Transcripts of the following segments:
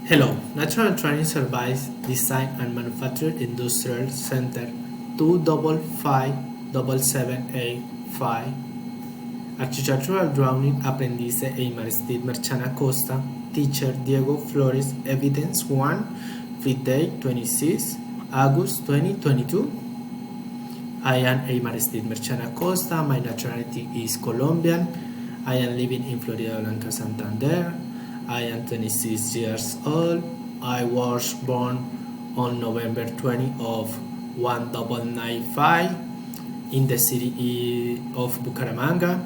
Hello, Natural Training Service Design and Manufacture Industrial Center 2557785 Architectural Drawing Aprendice Eymar Steve Merchana Costa Teacher Diego Flores Evidence 1 Free Day 26 August 2022 I am Eymar Steve Merchana Costa. My nationality is Colombian. I am living in Florida Blanca, Santander. I am 26 years old. I was born on November 20 of 1995 in the city of Bucaramanga.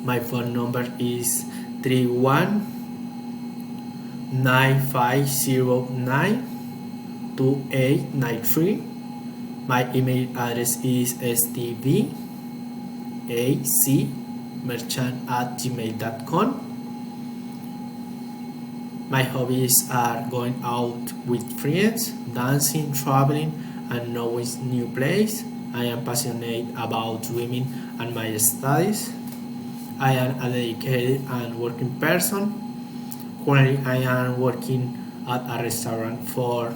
My phone number is 3195092893. My email address is stvacmerchant@gmail.com. My hobbies are going out with friends, dancing, traveling, and knowing new places. I am passionate about swimming and my studies. I am a dedicated and working person. Currently, I am working at a restaurant for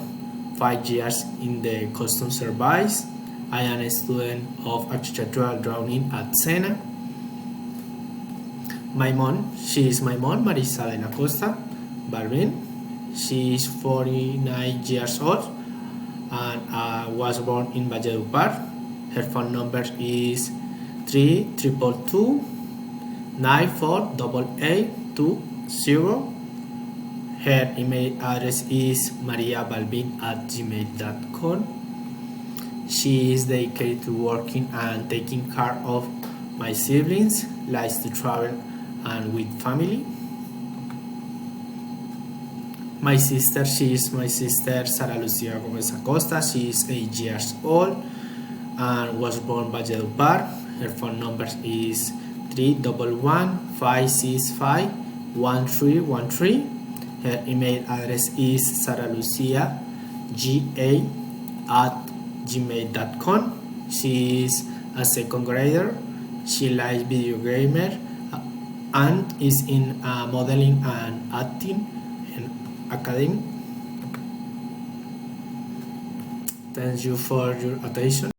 5 years in the custom service. I am a student of architectural drawing at Sena. She is my mom, Marisa de la Costa Barbin. She is 49 years old and was born in Valledupar. Her phone number is 3222-948820. Her email address is mariabalbin@gmail.com. She is dedicated to working and taking care of my siblings, likes to travel and with family. She is my sister Sara Lucia Gomez Acosta. She is 8 years old and was born in Valledupar. Her phone number is 311-565-1313. Her email address is saraluciaga@gmail.com. She is a second grader. She likes video gamer and is in modeling and acting academy. Thank you for your attention.